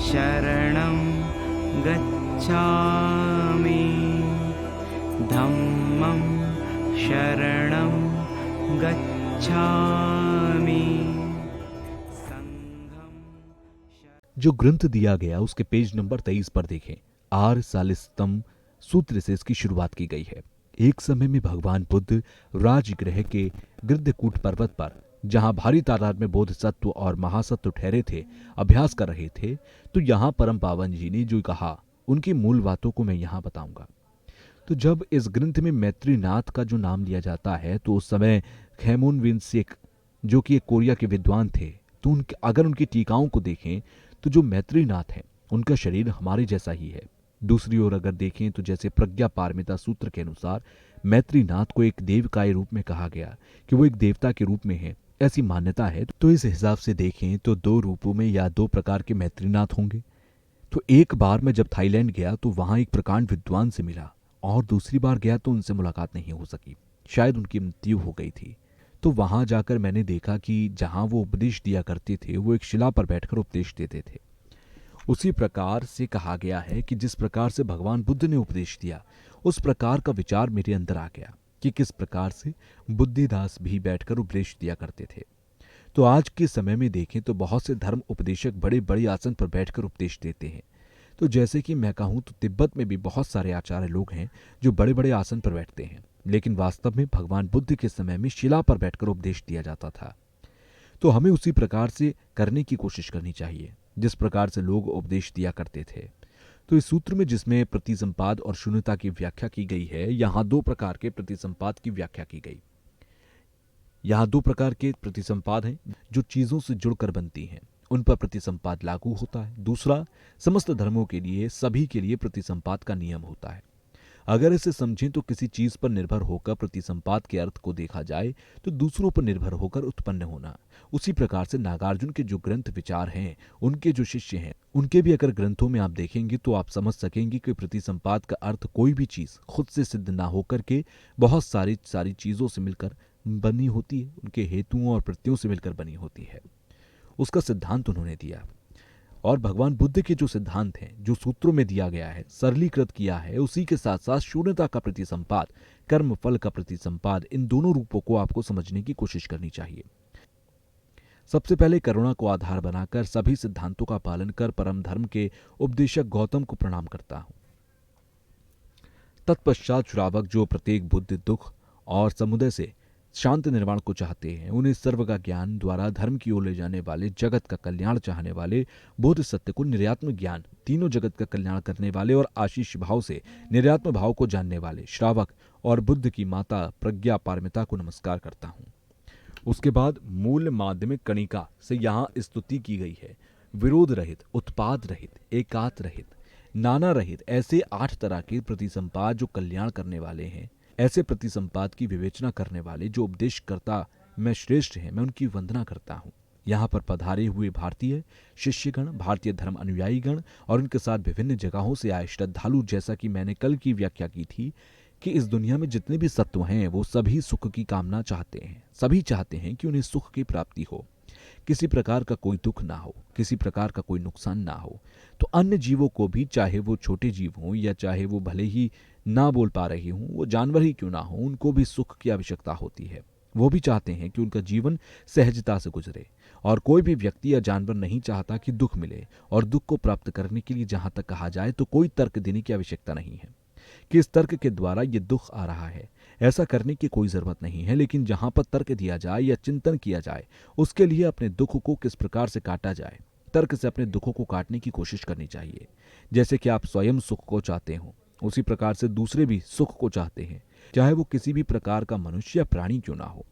शरणं गच्छामि धम्मं शरणं गच्छामि संघं जो ग्रंथ दिया गया उसके पेज नंबर 23 पर देखें। आर सालिस्तम सूत्र से इसकी शुरुआत की गई है। एक समय में भगवान बुद्ध राजगृह के गृद्धकूट पर्वत पर, जहां भारी तादाद में बोधिसत्व और महासत्व ठहरे थे, अभ्यास कर रहे थे, तो यहां परम पावन जी ने जो कहा उनकी मूल बातों को मैं यहां बताऊंगा। तो जब इस ग्रंथ में मैत्रीनाथ का जो नाम लिया जाता है तो उस समय खैमून विनसेक जो कि एक कोरिया के विद्वान थे, तो अगर उनकी टीकाओं को देखें तो जो मैत्रीनाथ है उनका शरीर हमारे जैसा ही है। दूसरी ओर अगर देखें तो जैसे प्रज्ञा पारमिता सूत्र के अनुसार मैत्रीनाथ को एक देवकाय रूप में कहा गया कि वो एक देवता के रूप में है, ऐसी मान्यता है। तो इस हिसाब से देखें तो दो रूपों में या दो प्रकार के मैत्रीनाथ होंगे। तो एक बार मैं जब थाईलैंड गया तो वहां एक प्रकांड विद्वान से मिला और दूसरी बार गया तो उनसे मुलाकात नहीं हो सकी, शायद उनकी मृत्यु हो गई थी। तो वहां जाकर मैंने देखा कि जहां वो उपदेश दिया करते थे वो एक शिला पर बैठकर उपदेश देते थे। उसी प्रकार से कहा गया है कि जिस प्रकार से भगवान बुद्ध ने उपदेश दिया उस प्रकार का विचार मेरे अंदर आ गया कि किस प्रकार से बुद्धिदास भी बैठकर उपदेश दिया करते थे। तो आज के समय में देखें तो बहुत से धर्म उपदेशक बड़े बड़े आसन पर बैठकर उपदेश देते हैं। तो जैसे कि मैं कहूं तो तिब्बत में भी बहुत सारे आचार्य लोग हैं जो बड़े बड़े आसन पर बैठते हैं, लेकिन वास्तव में भगवान बुद्ध के समय में शिला पर बैठकर उपदेश दिया जाता था। तो हमें उसी प्रकार से करने की कोशिश करनी चाहिए जिस प्रकार से लोग उपदेश दिया करते थे। तो इस सूत्र में जिसमें प्रतिसंपाद और शून्यता की व्याख्या की गई है, यहां दो प्रकार के प्रतिसंपाद की व्याख्या की गई। यहां दो प्रकार के प्रतिसंपाद हैं जो चीजों से जुड़कर बनती हैं, उन पर प्रतिसंपाद लागू होता है। दूसरा, समस्त धर्मों के लिए, सभी के लिए प्रतिसंपाद का नियम होता है। अगर इसे समझें तो किसी चीज पर निर्भर होकर प्रतिसंपाद के अर्थ को देखा जाए तो दूसरों पर निर्भर होकर उत्पन्न होना। उसी प्रकार से नागार्जुन के जो ग्रंथ विचार हैं, उनके जो शिष्य हैं, उनके भी अगर ग्रंथों में आप देखेंगे तो आप समझ सकेंगे कि प्रतिसंपाद का अर्थ कोई भी चीज खुद से सिद्ध ना होकर के बहुत सारी चीजों से मिलकर बनी होती है, उनके हेतुओं और प्रत्ययों से मिलकर बनी होती है। उसका सिद्धांत उन्होंने दिया। और भगवान बुद्ध के जो सिद्धांत हैं, जो सूत्रों में दिया गया है, सरलीकृत किया है, उसी के साथ साथ शून्यता का प्रतिसंपाद, कर्म फल का प्रतिसंपाद, इन दोनों रूपों को आपको समझने की कोशिश करनी चाहिए। सबसे पहले करुणा को आधार बनाकर सभी सिद्धांतों का पालन कर परम धर्म के उपदेशक गौतम को प्रणाम करता हूं। तत्पश्चात श्रावक जो प्रत्येक बुद्ध दुख और समुदय से शांत निर्वाण को चाहते हैं, उन्हें सर्व का ज्ञान द्वारा धर्म की ओर ले जाने वाले, जगत का कल्याण चाहने वाले, बोध सत्य को निर्यात्म ज्ञान, तीनों जगत का कल्याण करने वाले और आशीष भाव से निर्यात्म भाव को जानने वाले श्रावक और बुद्ध की माता प्रज्ञा पारमिता को नमस्कार करता हूं। उसके बाद मूल माध्यमिक कणिका से यहाँ स्तुति की गई है। विरोध रहित, उत्पाद रहित, एकात रहित, नाना रहित, ऐसे 8 तरह के प्रतिसंपाद जो कल्याण करने वाले हैं, ऐसे प्रतिसंपाद की विवेचना करने वाले जो उपदेशकर्ता में श्रेष्ठ हैं, मैं उनकी वंदना करता हूँ। यहाँ पर पधारे हुए भारतीय शिष्यगण, भारतीय धर्म अनुयायी गण और उनके साथ विभिन्न जगहों से आए श्रद्धालु, जैसा कि मैंने कल की व्याख्या की थी कि इस दुनिया में जितने भी सत्व हैं वो सभी सुख की कामना चाहते हैं। सभी चाहते हैं कि उन्हें सुख की प्राप्ति हो, किसी प्रकार का कोई दुख ना हो, किसी प्रकार का कोई नुकसान ना हो। तो अन्य जीवों को भी, चाहे वो छोटे जीव हों या चाहे वो भले ही ना बोल पा रहे हों, वो जानवर ही क्यों ना हो, उनको भी सुख की आवश्यकता होती है। वो भी चाहते हैं कि उनका जीवन सहजता से गुजरे। और कोई भी व्यक्ति या जानवर नहीं चाहता कि दुख मिले, और दुख को प्राप्त करने के लिए जहां तक कहा जाए तो कोई तर्क देने की आवश्यकता नहीं है कि इस तर्क के द्वारा ये दुख आ रहा है। ऐसा करने की कोई जरूरत नहीं है, लेकिन जहां पर तर्क दिया जाए या चिंतन किया जाए उसके लिए अपने दुख को किस प्रकार से काटा जाए, तर्क से अपने दुखों को काटने की कोशिश करनी चाहिए। जैसे कि आप स्वयं सुख को चाहते हो, उसी प्रकार से दूसरे भी सुख को चाहते हैं, चाहे वो किसी भी प्रकार का मनुष्य या प्राणी क्यों ना हो।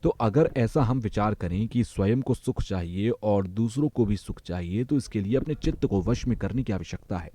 तो अगर ऐसा हम विचार करें कि स्वयं को सुख चाहिए और दूसरों को भी सुख चाहिए, तो इसके लिए अपने चित्त को वश में करने की आवश्यकता है।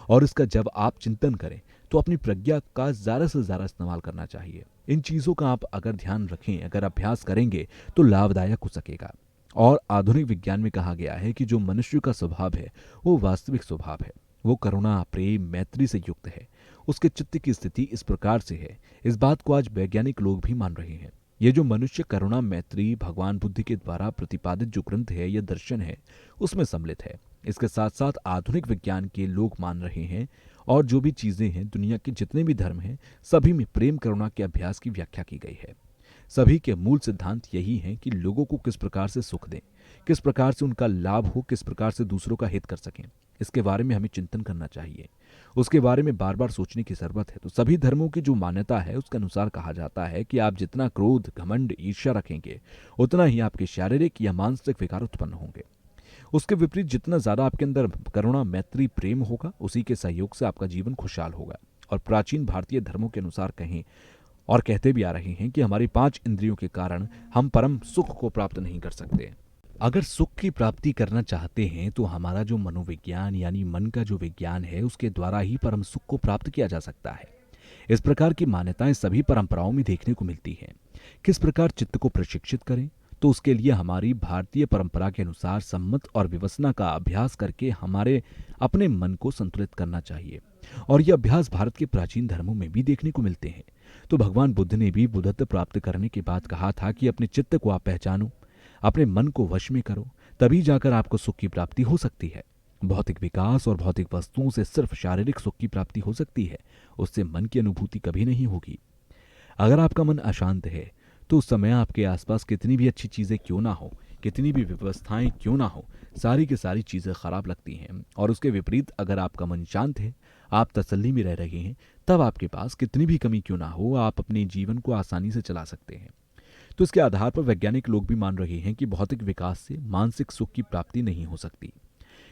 और इसका जब आप चिंतन करें तो अपनी प्रज्ञा का ज्यादा से ज्यादा इस्तेमाल करना चाहिए। इन चीजों का आप अगर ध्यान रखें, अगर अभ्यास करेंगे तो लाभदायक हो सकेगा। और आधुनिक विज्ञान में कहा गया है कि जो मनुष्य का स्वभाव है वो वास्तविक स्वभाव है, वो करुणा, प्रेम, मैत्री से युक्त है। उसके चित्त की स्थिति इस प्रकार से है। इस बात को आज वैज्ञानिक लोग भी मान रहे हैं। ये जो मनुष्य करुणा, मैत्री भगवान बुद्ध के द्वारा प्रतिपादित जो ग्रंथ है या दर्शन है उसमें सम्मिलित है। इसके साथ साथ आधुनिक विज्ञान के लोग मान रहे हैं और जो भी चीजें हैं, दुनिया के जितने भी धर्म हैं, सभी में प्रेम करुणा के अभ्यास की व्याख्या की गई है। सभी के मूल सिद्धांत यही हैं कि लोगों को किस प्रकार से सुख दें, किस प्रकार से उनका लाभ हो, किस प्रकार से दूसरों का हित कर सकें। इसके बारे में हमें चिंतन करना चाहिए, उसके बारे में बार बार सोचने की जरूरत है। तो सभी धर्मों की जो मान्यता है उसके अनुसार कहा जाता है कि आप जितना क्रोध, घमंड, ईर्ष्या रखेंगे, उतना ही आपके शारीरिक या मानसिक विकार उत्पन्न होंगे। उसके विपरीत जितना ज्यादा आपके अंदर करुणा, मैत्री, प्रेम होगा, उसी के सहयोग से आपका जीवन खुशहाल होगा। और प्राचीन भारतीय धर्मों के अनुसार कहें और कहते भी आ रहे हैं कि हमारी 5 इंद्रियों के कारण हम परम सुख को प्राप्त नहीं कर सकते। अगर सुख की प्राप्ति करना चाहते हैं तो हमारा जो मनोविज्ञान यानी मन का जो विज्ञान है, उसके द्वारा ही परम सुख को प्राप्त किया जा सकता है। इस प्रकार की मान्यताएं सभी परंपराओं में देखने को मिलती हैं। किस प्रकार चित्त को प्रशिक्षित करें, तो उसके लिए हमारी भारतीय परंपरा के अनुसार सम्मत और विपश्यना का अभ्यास करके हमारे अपने मन को संतुलित करना चाहिए। और यह अभ्यास भारत के प्राचीन धर्मों में भी देखने को मिलते हैं। तो भगवान बुद्ध ने भी बुद्धत्व प्राप्त करने के बाद कहा था कि अपने चित्त को आप पहचानो, अपने मन को वश में करो, तभी जाकर आपको सुख की प्राप्ति हो सकती है। भौतिक विकास और भौतिक वस्तुओं से सिर्फ शारीरिक सुख की प्राप्ति हो सकती है, उससे मन की अनुभूति कभी नहीं होगी। अगर आपका मन अशांत है तो उस समय आपके आसपास कितनी भी अच्छी चीजें क्यों ना हो, कितनी भी व्यवस्थाएं क्यों ना हो, सारी की सारी चीजें खराब लगती हैं। और उसके विपरीत अगर आपका मन शांत है, आप तसल्ली में रह रहे हैं, तब आपके पास कितनी भी कमी क्यों ना हो, आप अपने जीवन को आसानी से चला सकते हैं। तो इसके आधार पर वैज्ञानिक लोग भी मान रहे हैं कि भौतिक विकास से मानसिक सुख की प्राप्ति नहीं हो सकती।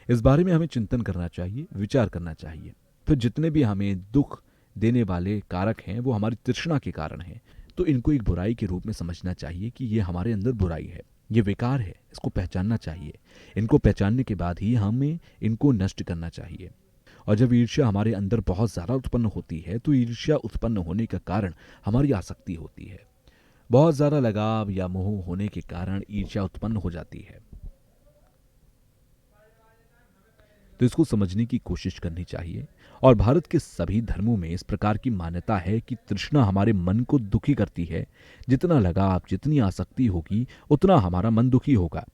इस बारे में हमें चिंतन करना चाहिए, विचार करना चाहिए। फिर जितने भी हमें दुख देने वाले कारक हैं वो हमारी तृष्णा के कारण हैं, तो इनको एक बुराई के रूप में समझना चाहिए कि ये हमारे अंदर बुराई है, ये विकार है, इसको पहचानना चाहिए। इनको पहचानने के बाद ही हमें इनको नष्ट करना चाहिए। और जब ईर्ष्या हमारे अंदर बहुत ज्यादा उत्पन्न होती है तो ईर्ष्या उत्पन्न होने का कारण हमारी आसक्ति होती है। बहुत ज्यादा लगाव या मोह होने के कारण ईर्ष्या उत्पन्न हो जाती है। तो इसको समझने की कोशिश करनी चाहिए। और भारत के सभी धर्मों में इस प्रकार की मान्यता है कि तृष्णा हमारे मन को दुखी करती है। जितना लगाव, जितनी आसक्ति होगी, उतना हमारा मन दुखी होगा।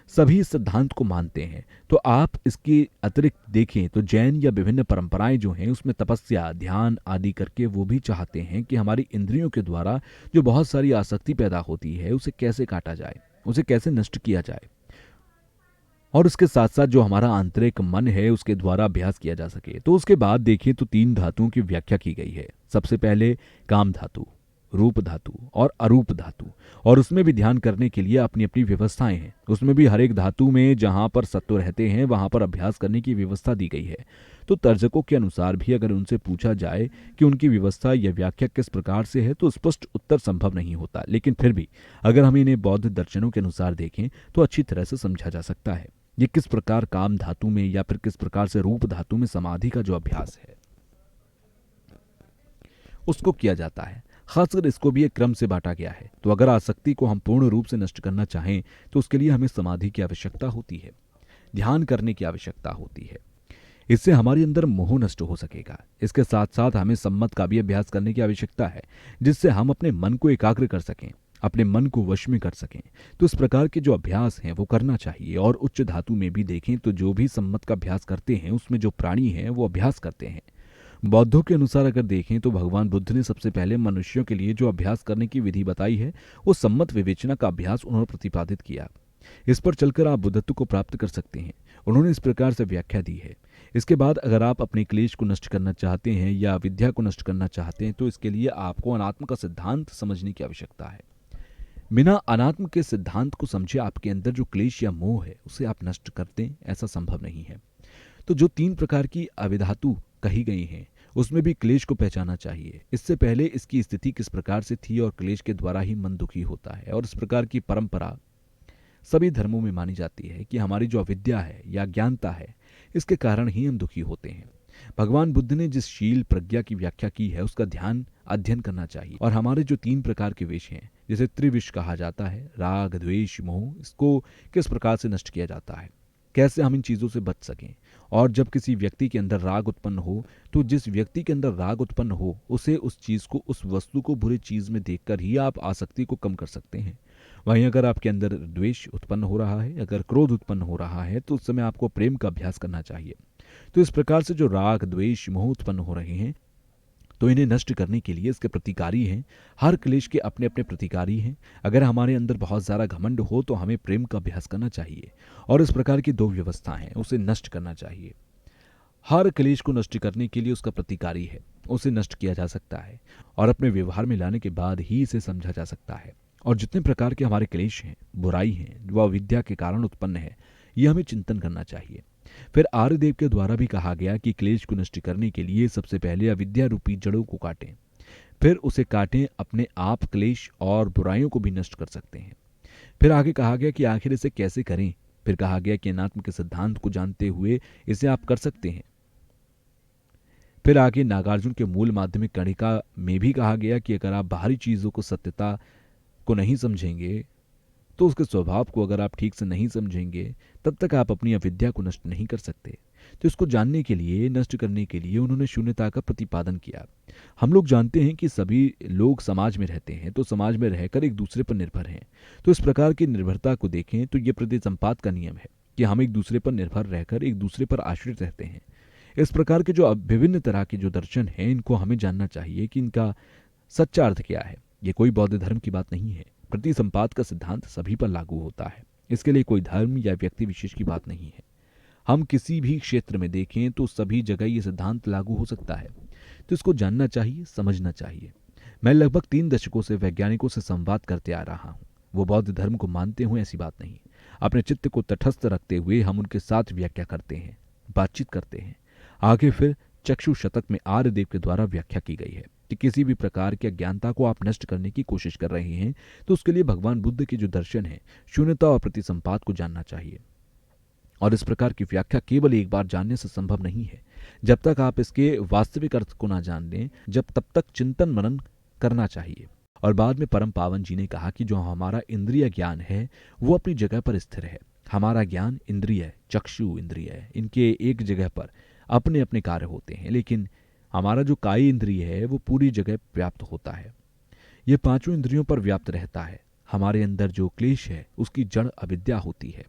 सभी इस सिद्धांत को मानते हैं। तो आप इसके अतिरिक्त देखें तो जैन या विभिन्न परंपराएं जो हैं उसमें तपस्या, ध्यान आदि करके वो भी चाहते हैं कि हमारी इंद्रियों के द्वारा जो बहुत सारी आसक्ति पैदा होती है उसे कैसे काटा जाए, उसे कैसे नष्ट किया जाए, और उसके साथ साथ जो हमारा आंतरिक मन है उसके द्वारा अभ्यास किया जा सके। तो उसके बाद देखिए तो 3 धातुओं की व्याख्या की गई है। सबसे पहले काम धातु, रूप धातु और अरूप धातु। और उसमें भी ध्यान करने के लिए अपनी अपनी व्यवस्थाएं हैं। उसमें भी हर एक धातु में जहां पर सत्व रहते हैं वहां पर अभ्यास करने की व्यवस्था दी गई है। तो तर्जकों के अनुसार भी अगर उनसे पूछा जाए कि उनकी व्यवस्था या व्याख्या किस प्रकार से है तो स्पष्ट उत्तर संभव नहीं होता। लेकिन फिर भी अगर हम इन्हें बौद्ध दर्शनों के अनुसार देखें तो अच्छी तरह से समझा जा सकता है ये किस प्रकार काम धातु में या फिर किस प्रकार से रूप धातु में समाधि का जो अभ्यास है उसको किया जाता है। खासकर इसको भी एक क्रम से बांटा गया है। तो अगर आसक्ति को हम पूर्ण रूप से नष्ट करना चाहें तो उसके लिए हमें समाधि की आवश्यकता होती है, ध्यान करने की आवश्यकता होती है। इससे हमारे अंदर मोह नष्ट हो सकेगा। इसके साथ साथ हमें सम्मत का भी अभ्यास करने की आवश्यकता है, जिससे हम अपने मन को एकाग्र कर सकें, अपने मन को वश में कर सकें। तो इस प्रकार के जो अभ्यास हैं वो करना चाहिए। और उच्च धातु में भी देखें तो जो भी सम्मत का अभ्यास करते हैं उसमें जो प्राणी हैं वो अभ्यास करते हैं। बौद्धों के अनुसार अगर देखें तो भगवान बुद्ध ने सबसे पहले मनुष्यों के लिए जो अभ्यास करने की विधि बताई है वो सम्मत विवेचना का अभ्यास उन्होंने प्रतिपादित किया। इस पर चलकर आप बुद्धत्व को प्राप्त कर सकते हैं। उन्होंने इस प्रकार से व्याख्या दी है। इसके बाद अगर आप अपने क्लेश को नष्ट करना चाहते हैं या विद्या को नष्ट करना चाहते हैं तो इसके लिए आपको अनात्म का सिद्धांत समझने की आवश्यकता है। बिना अनात्म के सिद्धांत को समझे आपके अंदर जो क्लेश या मोह है उसे आप नष्ट कर दें, ऐसा संभव नहीं है। तो जो 3 प्रकार की अविधातु कही गई हैं उसमें भी क्लेश को पहचाना चाहिए। इससे पहले इसकी स्थिति किस प्रकार से थी और क्लेश के द्वारा ही मन दुखी होता है। और इस प्रकार की परंपरा सभी धर्मों में मानी जाती है कि हमारी जो अविद्या है या ज्ञानता है इसके कारण ही हम दुखी होते हैं। भगवान बुद्ध ने जिस शील प्रज्ञा की व्याख्या की है उसका ध्यान अध्ययन करना चाहिए। और हमारे जो 3 प्रकार के विष हैं, जिसे त्रिविष कहा जाता है, राग, द्वेष, मोह, इसको किस प्रकार से नष्ट किया जाता है, कैसे हम इन चीजों से बच सकें। और जब किसी व्यक्ति के अंदर राग उत्पन्न हो तो जिस व्यक्ति के अंदर राग उत्पन्न हो उसे, उस चीज को, उस वस्तु को बुरी चीज में देखकर ही आप आसक्ति को कम कर सकते हैं। वहीं अगर आपके अंदर द्वेष उत्पन्न हो रहा है, अगर क्रोध उत्पन्न हो रहा है, तो उस समय आपको प्रेम का अभ्यास करना चाहिए। तो इस प्रकार से जो राग, द्वेष, मोह उत्पन्न हो रहे हैं, तो इन्हें नष्ट करने के लिए इसके प्रतिकारी हैं। हर क्लेश के अपने अपने प्रतिकारी हैं। अगर हमारे अंदर बहुत ज़्यादा घमंड हो तो हमें प्रेम का अभ्यास करना चाहिए और इस प्रकार की दो व्यवस्था हैं, उसे नष्ट करना चाहिए। हर क्लेश को नष्ट करने के लिए उसका प्रतिकारी है, उसे नष्ट किया जा सकता है और अपने व्यवहार में लाने के बाद ही इसे समझा जा सकता है। और जितने प्रकार के हमारे क्लेश हैं, बुराई हैं, जो अविद्या के कारण उत्पन्न है, ये हमें चिंतन करना चाहिए। फिर आर्यदेव के द्वारा भी कहा गया कि क्लेश को नष्ट करने के लिए सबसे पहले अविद्या रूपी जड़ों को काटें, फिर उसे काटें, अपने आप क्लेश और बुराइयों को भी नष्ट कर सकते हैं। फिर आगे कहा गया कि आखिर इसे कैसे करें। फिर कहा गया कि अनात्म के सिद्धांत को जानते हुए इसे आप कर सकते हैं। फिर आगे नागार्जुन के मूल माध्यमिक कणिका में भी कहा गया कि अगर आप बाहरी चीजों को सत्यता को नहीं समझेंगे, तो उसके स्वभाव को अगर आप ठीक से नहीं समझेंगे, तब तक आप अपनी अविद्या को नष्ट नहीं कर सकते। तो इसको जानने के लिए, नष्ट करने के लिए उन्होंने शून्यता का प्रतिपादन किया। हम लोग जानते हैं कि सभी लोग समाज में रहते हैं, तो समाज में रहकर एक दूसरे पर निर्भर हैं। तो इस प्रकार की निर्भरता को देखें तो ये प्रतिसंपात का नियम है कि हम एक दूसरे पर निर्भर रहकर एक दूसरे पर आश्रित रहते हैं। इस प्रकार के जो विभिन्न तरह के जो दर्शन हैं, इनको हमें जानना चाहिए कि इनका सच्चा अर्थ क्या है। ये कोई बौद्ध धर्म की बात नहीं है। प्रतिसंपात का सिद्धांत सभी पर लागू होता है। इसके लिए कोई धर्म या व्यक्ति विशेष की बात नहीं है। हम किसी भी क्षेत्र में देखें तो सभी जगह ये सिद्धांत लागू हो सकता है। तो इसको जानना चाहिए, समझना चाहिए। मैं लगभग 3 दशकों से वैज्ञानिकों से संवाद करते आ रहा हूँ। वो बौद्ध धर्म को मानते हुए ऐसी बात नहीं। अपने चित्त को तटस्थ रखते हुए हम उनके साथ व्याख्या करते हैं, बातचीत करते हैं। आगे फिर चक्षु शतक में आर्यदेव के द्वारा व्याख्या की गई है कि किसी भी प्रकार की अज्ञानता को आप नष्ट करने की कोशिश कर रहे हैं, तो उसके लिए भगवान बुद्ध के जो दर्शन है, शून्यता और प्रतिसंपात को जानना चाहिए। और इस प्रकार की व्याख्या केवल एक बार जानने से संभव नहीं है। जब तक आप इसके वास्तविक अर्थ को ना जान लें, जब तब तक चिंतन मनन करना चाहिए। और बाद में परम पावन जी ने कहा कि जो हमारा इंद्रिय ज्ञान है वो अपनी जगह पर स्थिर है। हमारा ज्ञान इंद्रिय, चक्षु इंद्रिय है, इनके एक जगह पर अपने अपने कार्य होते हैं, लेकिन हमारा जो कायी इंद्रिय है वो पूरी जगह व्याप्त होता है। ये पांचों इंद्रियों पर व्याप्त रहता है। हमारे अंदर जो क्लेश है उसकी जड़ अविद्या होती है।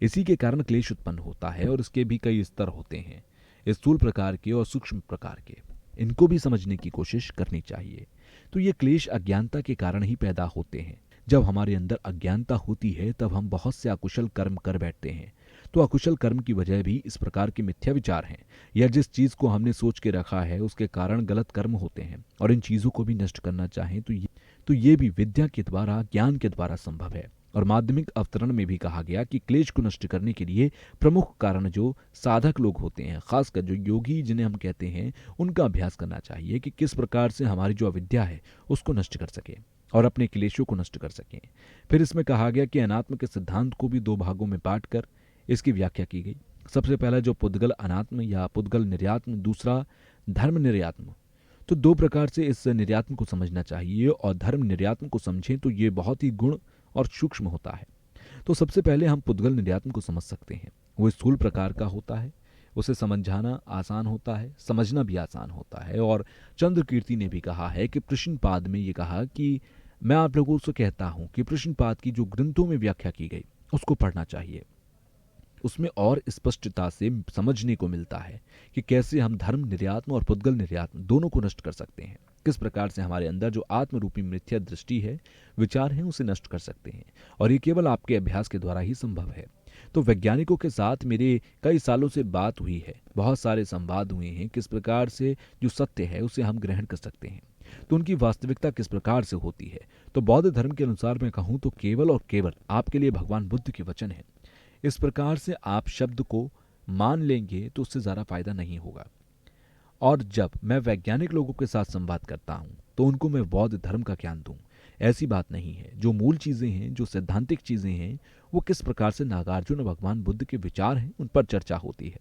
इसी के कारण क्लेश उत्पन्न होता है और इसके भी कई स्तर होते हैं, स्थूल प्रकार के और सूक्ष्म प्रकार के। इनको भी समझने की कोशिश करनी चाहिए। तो ये क्लेश अज्ञानता के कारण ही पैदा होते हैं। जब हमारे अंदर अज्ञानता होती है तब हम बहुत से अकुशल कर्म कर बैठते हैं। तो अकुशल कर्म की वजह भी इस प्रकार के मिथ्या विचार हैं, या जिस चीज को हमने सोच के रखा है उसके कारण गलत कर्म होते हैं। और इन चीजों को भी नष्ट करना चाहें तो ये भी विद्या के द्वारा, ज्ञान के द्वारा संभव है। और माध्यमिक अवतरण में भी कहा गया कि क्लेश को नष्ट करने के लिए प्रमुख कारण जो साधक लोग होते हैं, खासकर जो योगी जिन्हें हम कहते हैं, उनका अभ्यास करना चाहिए कि किस प्रकार से हमारी जो अविद्या है उसको नष्ट कर सके और अपने क्लेशों को नष्ट कर सकें। फिर इसमें कहा गया कि अनात्म के सिद्धांत को भी 2 भागों में बांटकर इसकी व्याख्या की गई। सबसे पहला जो पुद्गल अनात्म या पुद्गल निर्यात्म, दूसरा धर्म निर्यात्म। तो 2 प्रकार से इस निर्यात्म को समझना चाहिए। और धर्म निर्यात्म को समझें तो ये बहुत ही गुण और सूक्ष्म होता है। तो सबसे पहले हम पुद्गल निर्यात्म को समझ सकते हैं। वो स्थूल प्रकार का होता है, उसे समझाना आसान होता है, समझना भी आसान होता है। और चंद्रकीर्ति ने भी कहा है कि प्रश्नपाद में ये कहा कि मैं आप लोगों से कहता हूं कि प्रश्नपाद की जो ग्रंथों में व्याख्या की गई उसको पढ़ना चाहिए। उसमें और स्पष्टता से समझने को मिलता है कि कैसे हम धर्म निर्यात्म और पुद्गल निर्यात्म दोनों को नष्ट कर सकते हैं। किस प्रकार से हमारे अंदर जो आत्मरूपी मिथ्या दृष्टि है, विचार है, उसे नष्ट कर सकते हैं। और ये केवल आपके अभ्यास के द्वारा ही संभव है। तो वैज्ञानिकों के साथ मेरे कई सालों से बात हुई है, बहुत सारे संवाद हुए हैं, किस प्रकार से जो सत्य है उसे हम ग्रहण कर सकते हैं, तो उनकी वास्तविकता किस प्रकार से होती है। तो बौद्ध धर्म के अनुसार मैं कहूँ तो केवल और केवल आपके लिए भगवान बुद्ध के वचन है। इस प्रकार से आप शब्द को मान लेंगे तो उससे ज़्यादा फायदा नहीं होगा। और जब मैं वैज्ञानिक लोगों के साथ संवाद करता हूं तो उनको मैं बौद्ध धर्म का ज्ञान दूं, ऐसी बात नहीं है। जो मूल चीज़ें हैं, जो सैद्धांतिक चीज़ें हैं, वो किस प्रकार से नागार्जुन और भगवान बुद्ध के विचार हैं, उन पर चर्चा होती है।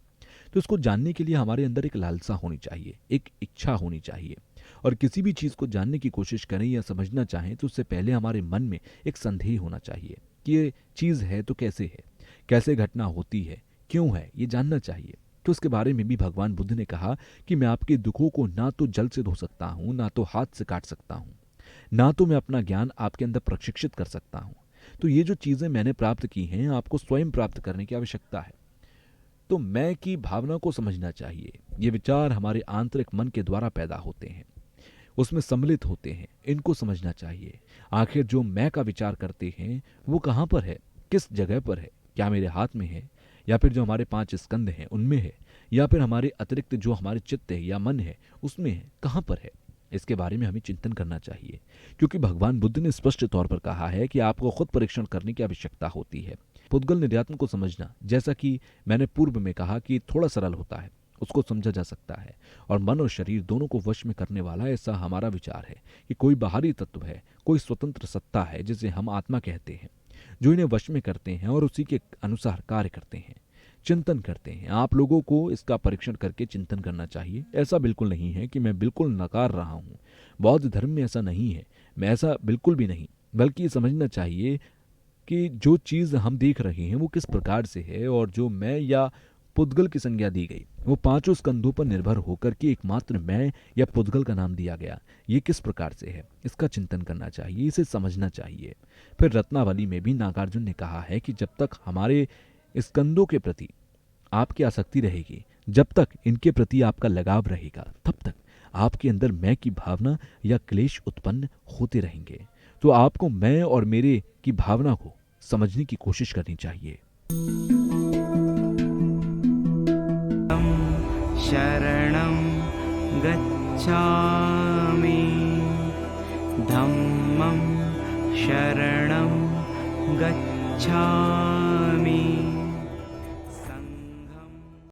तो इसको जानने के लिए हमारे अंदर एक लालसा होनी चाहिए, एक इच्छा होनी चाहिए। और किसी भी चीज़ को जानने की कोशिश करें या समझना चाहें तो उससे पहले हमारे मन में एक संदेह होना चाहिए कि ये चीज़ है तो कैसे है, कैसे घटना होती है, क्यों है, ये जानना चाहिए। तो उसके बारे में भी भगवान बुद्ध ने कहा कि मैं आपके दुखों को ना तो जल से धो सकता हूँ, ना तो हाथ से काट सकता हूँ, ना तो मैं अपना ज्ञान आपके अंदर प्रशिक्षित कर सकता हूँ। तो ये जो चीज़ें मैंने प्राप्त की हैं, आपको स्वयं प्राप्त करने की आवश्यकता है। तो मैं की भावना को समझना चाहिए। ये विचार हमारे आंतरिक मन के द्वारा पैदा होते हैं, उसमें सम्मिलित होते हैं, इनको समझना चाहिए। आखिर जो मैं का विचार करते हैं वो कहाँ पर है, किस जगह पर है? क्या मेरे हाथ में है, या फिर जो हमारे 5 स्कंद हैं उनमें है, या फिर हमारे अतिरिक्त जो हमारे चित्त है या मन है उसमें है, कहाँ पर है? इसके बारे में हमें चिंतन करना चाहिए, क्योंकि भगवान बुद्ध ने स्पष्ट तौर पर कहा है कि आपको खुद परीक्षण करने की आवश्यकता होती है। पुद्गल निर्यात्म को समझना, जैसा कि मैंने पूर्व में कहा, कि थोड़ा सरल होता है, उसको समझा जा सकता है, और मन और शरीर दोनों को वश में करने वाला ऐसा हमारा विचार है कि कोई बाहरी तत्व है, कोई स्वतंत्र सत्ता है जिसे हम आत्मा कहते हैं, जो इन्हें वश में करते हैं और उसी के अनुसार कार्य करते हैं, चिंतन करते हैं। आप लोगों को इसका परीक्षण करके चिंतन करना चाहिए। ऐसा बिल्कुल नहीं है कि मैं बिल्कुल नकार रहा हूँ, बौद्ध धर्म में ऐसा नहीं है, मैं ऐसा बिल्कुल भी नहीं, बल्कि समझना चाहिए कि जो चीज़ हम देख रहे हैं वो किस प्रकार से है, और जो मैं या पुद्गल की संज्ञा दी गई वो 5 स्कंधों पर निर्भर होकर के एकमात्र मैं या पुद्गल का नाम दिया गया, ये किस प्रकार से है, इसका चिंतन करना चाहिए, इसे समझना चाहिए। फिर रत्नावली में भी नागार्जुन ने कहा है कि जब तक हमारे स्कंदों के प्रति आपकी आसक्ति रहेगी, जब तक इनके प्रति आपका लगाव रहेगा, तब तक आपके अंदर मैं की भावना या क्लेश उत्पन्न होते रहेंगे। तो आपको मैं और मेरे की भावना को समझने की कोशिश करनी चाहिए। शरणं गच्छामि धम्मं शरणं गच्छामि